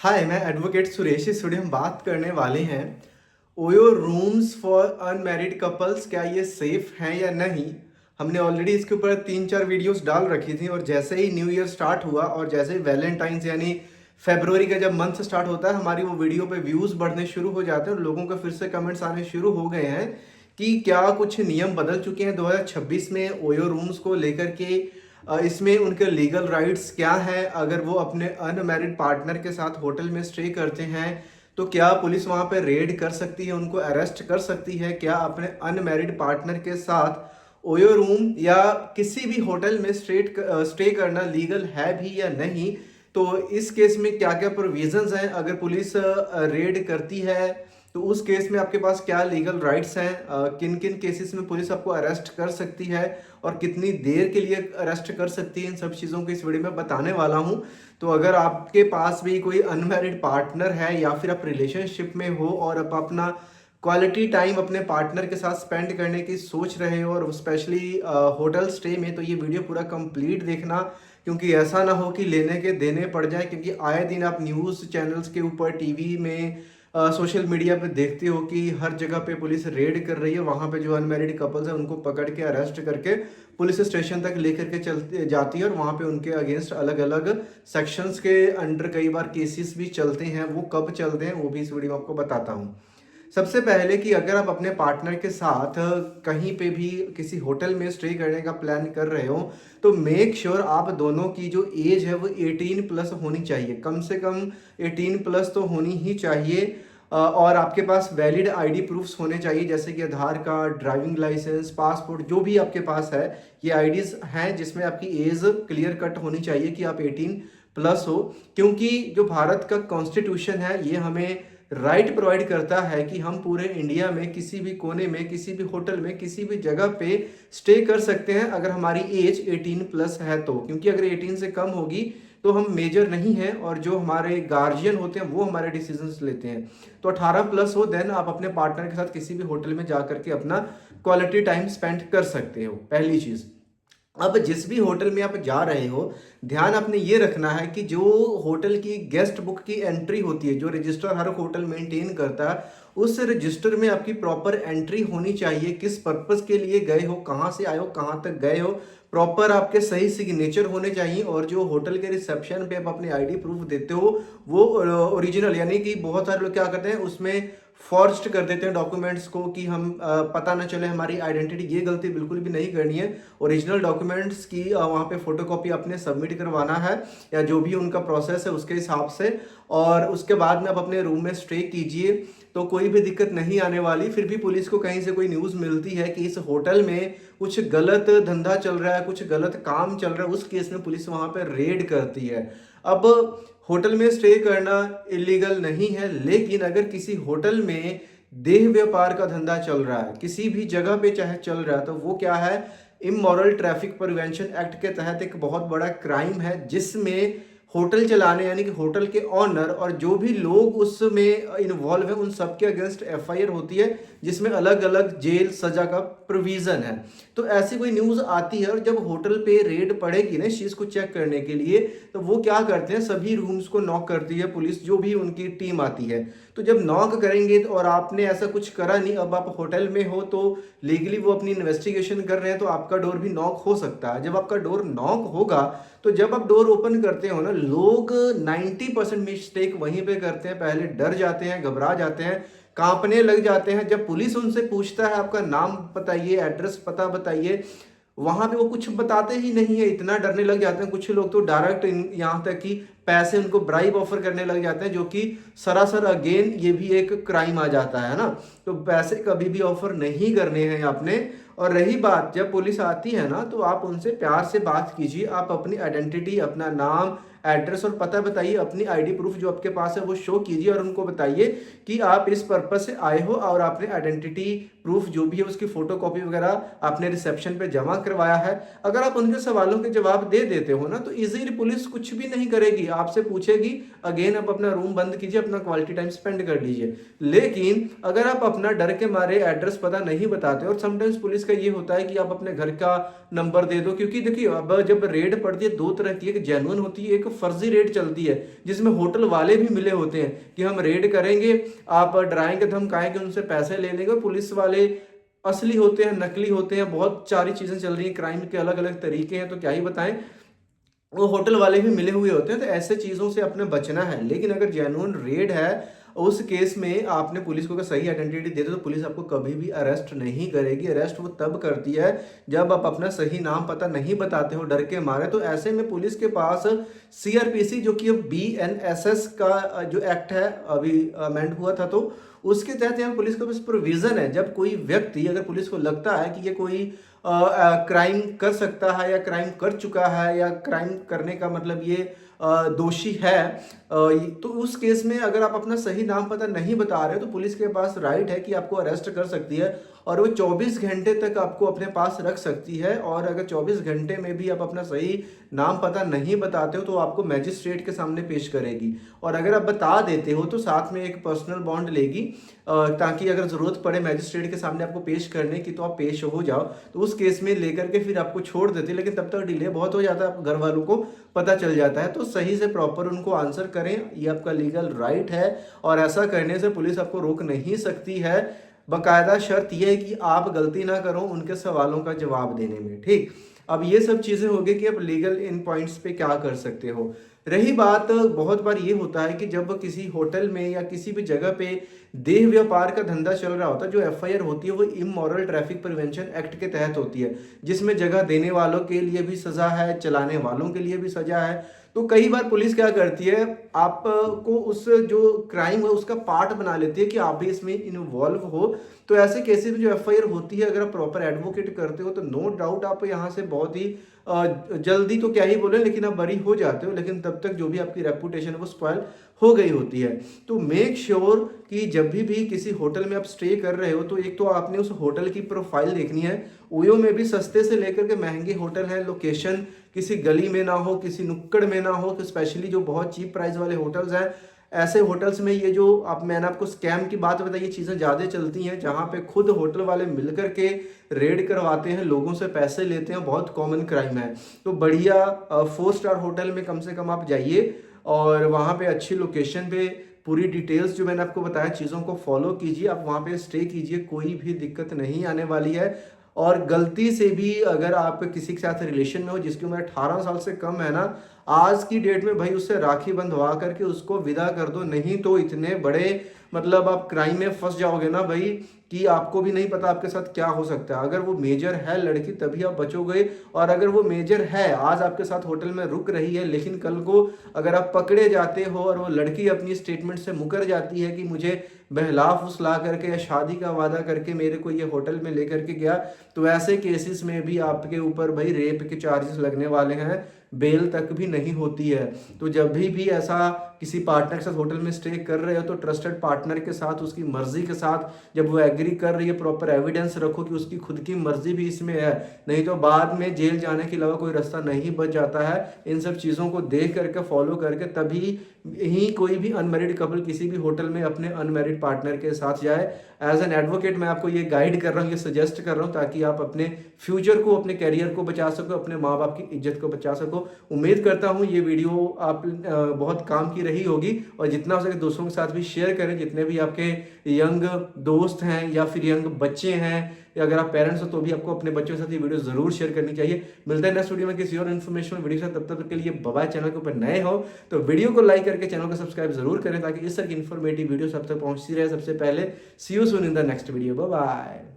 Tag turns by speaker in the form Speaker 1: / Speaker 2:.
Speaker 1: हाय, मैं एडवोकेट सुरेश। इस वीडियो हम बात करने वाले हैं OYO rooms for unmarried couples, क्या ये सेफ हैं या नहीं। हमने ऑलरेडी इसके ऊपर 3-4 वीडियोस डाल रखी थी और जैसे ही न्यू ईयर स्टार्ट हुआ और जैसे ही वैलेंटाइंस यानी फेब्रुवरी का जब मंथ स्टार्ट होता है, हमारी वो वीडियो पे व्यूज़ बढ़ने शुरू हो जाते हैं और लोगों के फिर से कमेंट्स आने शुरू हो गए हैं कि क्या कुछ नियम बदल चुके हैं 2026 में ओयो रूम्स को लेकर के। इसमें उनके लीगल राइट्स क्या हैं। अगर वो अपने अनमैरिड पार्टनर के साथ होटल में स्टे करते हैं तो क्या पुलिस वहाँ पे रेड कर सकती है, उनको अरेस्ट कर सकती है। क्या अपने अनमैरिड पार्टनर के साथ ओयो रूम या किसी भी होटल में स्टे करना लीगल है भी या नहीं। तो इस केस में क्या क्या प्रोविजंस हैं, अगर पुलिस रेड करती है तो उस केस में आपके पास क्या लीगल राइट्स हैं, किन किन केसेस में पुलिस आपको अरेस्ट कर सकती है और कितनी देर के लिए अरेस्ट कर सकती है। इन सब चीज़ों को इस वीडियो में बताने वाला हूं। तो अगर आपके पास भी कोई अनमैरिड पार्टनर है या फिर आप रिलेशनशिप में हो और आप अपना क्वालिटी टाइम अपने पार्टनर के साथ स्पेंड करने की सोच रहे हो और स्पेशली होटल स्टे में, तो ये वीडियो पूरा कंप्लीट देखना, क्योंकि ऐसा ना हो कि लेने के देने पड़ जाए। क्योंकि आए दिन आप न्यूज़ चैनल्स के ऊपर, टीवी में, सोशल मीडिया पे देखते हो कि हर जगह पे पुलिस रेड कर रही है। वहाँ पे जो अनमैरिड कपल्स हैं उनको पकड़ के अरेस्ट करके पुलिस स्टेशन तक लेकर के चलती जाती है और वहाँ पे उनके अगेंस्ट अलग अलग सेक्शंस के अंडर कई बार केसेस भी चलते हैं। वो कब चलते हैं वो भी इस वीडियो में आपको बताता हूँ। सबसे पहले कि अगर आप अपने पार्टनर के साथ कहीं पे भी किसी होटल में स्टे करने का प्लान कर रहे हो तो मेक श्योर आप दोनों की जो एज है वो 18 प्लस होनी चाहिए। कम से कम 18 प्लस तो होनी ही चाहिए। और आपके पास वैलिड आईडी प्रूफ्स होने चाहिए, जैसे कि आधार कार्ड, ड्राइविंग लाइसेंस, पासपोर्ट, जो भी आपके पास है। ये आईडीज हैं जिसमें आपकी एज क्लियर कट होनी चाहिए कि आप 18 प्लस हो। क्योंकि जो भारत का कॉन्स्टिट्यूशन है ये हमें राइट प्रोवाइड करता है कि हम पूरे इंडिया में किसी भी कोने में, किसी भी होटल में, किसी भी जगह पे स्टे कर सकते हैं अगर हमारी एज 18 प्लस है तो। क्योंकि अगर 18 से कम होगी तो हम मेजर नहीं हैं और जो हमारे गार्जियन होते हैं वो हमारे डिसीजंस लेते हैं। तो 18 प्लस हो देन आप अपने पार्टनर के साथ किसी भी होटल में जा करके अपना क्वालिटी टाइम स्पेंड कर सकते हो, पहली चीज़। अब जिस भी होटल में आप जा रहे हो, ध्यान आपने ये रखना है कि जो होटल की गेस्ट बुक की एंट्री होती है, जो रजिस्टर हर होटल मेंटेन करता है, उस रजिस्टर में आपकी प्रॉपर एंट्री होनी चाहिए। किस पर्पस के लिए गए हो, कहाँ से आए हो, कहाँ तक गए हो, प्रॉपर आपके सही सिग्नेचर होने चाहिए। और जो होटल के रिसेप्शन पे आप अपने आईडी प्रूफ देते हो वो ओरिजिनल, यानी कि बहुत सारे लोग क्या करते हैं उसमें फॉर्ज्ड कर देते हैं डॉक्यूमेंट्स को कि हम पता ना चले हमारी आइडेंटिटी। ये गलती बिल्कुल भी नहीं करनी है। ओरिजिनल डॉक्यूमेंट्स की वहाँ पे फोटोकॉपी अपने सबमिट करवाना है या जो भी उनका प्रोसेस है उसके हिसाब से। और उसके बाद में आप अपने रूम में स्टे कीजिए तो कोई भी दिक्कत नहीं आने वाली। फिर भी पुलिस को कहीं से कोई न्यूज़ मिलती है कि इस होटल में कुछ गलत धंधा चल रहा है, कुछ गलत काम चल रहा है, उस केस में पुलिस वहाँ पे रेड करती है। अब होटल में स्टे करना इलीगल नहीं है, लेकिन अगर किसी होटल में देह व्यापार का धंधा चल रहा है, किसी भी जगह पे चाहे चल रहा है, तो वो क्या है, इमोरल ट्रैफिक प्रिवेंशन एक्ट के तहत एक बहुत बड़ा क्राइम है, जिसमें होटल चलाने यानी कि होटल के ऑनर और जो भी लोग उसमें इन्वॉल्व है उन सबके अगेंस्ट एफआईआर होती है, जिसमें अलग अलग जेल सजा का प्रोविजन है। तो ऐसी कोई न्यूज़ आती है और जब होटल पे रेड पड़ेगी ना इस चीज़ को चेक करने के लिए, तो वो क्या करते हैं, सभी रूम्स को नॉक करती है पुलिस, जो भी उनकी टीम आती है। तो जब नॉक करेंगे और आपने ऐसा कुछ करा नहीं, अब आप होटल में हो तो लीगली वो अपनी इन्वेस्टिगेशन कर रहे हैं, तो आपका डोर भी नॉक हो सकता है। जब आपका डोर नॉक होगा तो जब आप डोर ओपन करते हो ना, लोग 90% मिस्टेक वहीं पे करते हैं। पहले डर जाते हैं, घबरा जाते हैं, कांपने लग जाते हैं। जब पुलिस उनसे पूछता है आपका नाम बताइए, एड्रेस पता बताइए, वहां पे वो कुछ बताते ही नहीं है, इतना डरने लग जाते हैं। कुछ लोग तो डायरेक्ट यहाँ तक कि पैसे उनको ब्राइब ऑफर करने लग जाते हैं, जो कि सरासर अगेन ये भी एक क्राइम आ जाता है ना। तो पैसे कभी भी ऑफर नहीं करने हैं आपने। और रही बात जब पुलिस आती है ना, तो आप उनसे प्यार से बात कीजिए। आप अपनी आइडेंटिटी, अपना नाम, एड्रेस और पता बताइए, अपनी आईडी प्रूफ जो आपके पास है वो शो कीजिए और उनको बताइए कि आप इस पर्पज से आए हो और आपने आइडेंटिटी प्रूफ जो भी है उसकी फोटोकॉपी वगैरह आपने रिसेप्शन पे जमा करवाया है। अगर आप उनके सवालों के जवाब दे देते हो ना, तो इजीली पुलिस कुछ भी नहीं करेगी, आपसे पूछेगी। अगेन आप अपना रूम बंद कीजिए, अपना क्वालिटी टाइम स्पेंड कर लीजिए। लेकिन अगर आप अपना डर के मारे एड्रेस पता नहीं बताते, और समटाइम्स पुलिस का ये होता है कि आप अपने घर का नंबर दे दो, क्योंकि देखिए अब जब रेड पड़ती है दो तरह की, एक जेन्युइन होती है, एक फर्जी रेड चलती है जिसमें होटल वाले भी मिले होते हैं कि हम रेड करेंगे, आप डराएंगे धमकाएंगे, उनसे पैसे ले लेंगे। पुलिस वाले असली होते हैं, नकली होते हैं, बहुत सारी चीजें चल रही हैं, क्राइम के अलग अलग तरीके हैं, तो क्या ही बताएं। वो होटल वाले भी मिले हुए होते हैं, तो ऐसे चीज़ों से अपने बचना है। लेकिन अगर जेन्युइन रेड है, उस केस में आपने पुलिस को अगर सही आइडेंटिटी दे दो तो पुलिस आपको कभी भी अरेस्ट नहीं करेगी। अरेस्ट वो तब करती है जब आप अपना सही नाम पता नहीं बताते हो डर के मारे। तो ऐसे में पुलिस के पास सीआरपीसी, जो कि BNSS का जो एक्ट है अभी अमेंड हुआ था, तो उसके तहत यहाँ पुलिस के पास प्रोविजन है, जब कोई व्यक्ति, अगर पुलिस को लगता है कि ये कोई क्राइम कर सकता है या क्राइम कर चुका है या क्राइम करने का मतलब ये दोषी है, तो उस केस में अगर आप अपना सही नाम पता नहीं बता रहे हो तो पुलिस के पास राइट है कि आपको अरेस्ट कर सकती है और वो 24 घंटे तक आपको अपने पास रख सकती है। और अगर 24 घंटे में भी आप अपना सही नाम पता नहीं बताते हो तो आपको मैजिस्ट्रेट के सामने पेश करेगी। और अगर आप बता देते हो तो साथ में एक पर्सनल बॉन्ड लेगी, ताकि अगर ज़रूरत पड़े मैजिस्ट्रेट के सामने आपको पेश करने की तो आप पेश हो जाओ। तो उस केस में लेकर के फिर आपको छोड़ देती है, लेकिन तब तक डिले बहुत हो जाता है, घर वालों को पता चल जाता है। तो सही से प्रॉपर उनको आंसर करें, ये आपका लीगल राइट है और ऐसा करने से पुलिस आपको रोक नहीं सकती है। बाकायदा शर्त यह है कि आप गलती ना करो उनके सवालों का जवाब देने में। ठीक, अब ये सब चीज़ें हो गई कि आप लीगल इन पॉइंट्स पे क्या कर सकते हो। रही बात, बहुत बार ये होता है कि जब किसी होटल में या किसी भी जगह पे देह व्यापार का धंधा चल रहा होता है, जो FIR होती है वो इमोरल ट्रैफिक प्रिवेंशन एक्ट के तहत होती है, जिसमें जगह देने वालों के लिए भी सज़ा है, चलाने वालों के लिए भी सज़ा है। तो कई बार पुलिस क्या करती है, आपको उस जो क्राइम है उसका पार्ट बना लेती है कि आप भी इसमें इन्वॉल्व हो। तो ऐसे केसेस में जो FIR होती है, अगर आप प्रॉपर एडवोकेट करते हो तो नो डाउट आप यहाँ से बहुत ही जल्दी तो क्या ही बोले, लेकिन आप बरी हो जाते हो। लेकिन तब तक जो भी आपकी रेपुटेशन है वो स्पॉइल हो गई होती है। तो मेक श्योर कि जब भी किसी होटल में आप स्टे कर रहे हो तो एक तो आपने उस होटल की प्रोफाइल देखनी है। ओयो में भी सस्ते से लेकर के महंगे होटल हैं, लोकेशन किसी गली में ना हो, किसी नुक्कड़ में ना हो, स्पेशली जो बहुत चीप प्राइस वाले होटल्स हैं, ऐसे होटल्स में ये जो मैंने आपको स्कैम की बात बताई, ये चीज़ें ज़्यादा चलती हैं, जहाँ पे खुद होटल वाले मिलकर के रेड करवाते हैं, लोगों से पैसे लेते हैं, बहुत कॉमन क्राइम है। तो बढ़िया 4 स्टार होटल में कम से कम आप जाइए और वहाँ पे अच्छी लोकेशन पे पूरी डिटेल्स जो मैंने आपको बताया चीज़ों को फॉलो कीजिए, आप वहाँ पे स्टे कीजिए, कोई भी दिक्कत नहीं आने वाली है। और गलती से भी अगर आप किसी के साथ रिलेशन में हो जिसकी उम्र 18 साल से कम है ना, आज की डेट में भाई उससे राखी बंधवा करके उसको विदा कर दो, नहीं तो इतने बड़े मतलब आप क्राइम में फंस जाओगे ना भाई कि आपको भी नहीं पता आपके साथ क्या हो सकता है। अगर वो मेजर है लड़की तभी आप बचोगे, और अगर वो मेजर है, आज आपके साथ होटल में रुक रही है, लेकिन कल को अगर आप पकड़े जाते हो और वो लड़की अपनी स्टेटमेंट से मुकर जाती है कि मुझे बहला फुसला करके या शादी का वादा करके मेरे को ये होटल में लेकर के गया, तो ऐसे केसेस में भी आपके ऊपर भाई रेप के चार्जेस लगने वाले हैं, बेल तक भी नहीं होती है। तो जब भी ऐसा किसी पार्टनर के साथ होटल में स्टे कर रहे हो तो ट्रस्टेड पार्टनर के साथ, उसकी मर्जी के साथ, जब वो एग्री कर रही है प्रॉपर एविडेंस रखो कि उसकी खुद की मर्जी भी इसमें है, नहीं तो बाद में जेल जाने के अलावा कोई रास्ता नहीं बच जाता है। इन सब चीज़ों को देख करके फॉलो करके तभी ही कोई भी अनमैरिड कपल किसी भी होटल में अपने अनमैरिड पार्टनर के साथ जाए। एज एन एडवोकेट मैं आपको ये गाइड कर रहा हूँ, ये सजेस्ट कर रहा हूँ, ताकि आप अपने फ्यूचर को, अपने कैरियर को बचा सको, अपने माँ बाप की इज्जत को बचा सको। उम्मीद करता हूँ ये वीडियो आप बहुत काम की रही होगी, और जितना हो सके दोस्तों के साथ भी शेयर करें, जितने भी आपके यंग दोस्त हैं या फिर यंग बच्चे हैं, या अगर आप पेरेंट्स हो तो भी आपको अपने बच्चों के साथ ये वीडियो जरूर शेयर करनी चाहिए। मिलता है नेक्स्ट वीडियो में किसी और इन्फॉर्मेशन वीडियो से, तब तक के लिए बाय। चैनल के ऊपर नए हो तो वीडियो को लाइक करके चैनल को सब्सक्राइब जरूर करें, ताकि इस तरह की इन्फॉर्मेटिव वीडियो सब तक पहुंचती रहे सबसे पहले। See you soon in the next video, bye.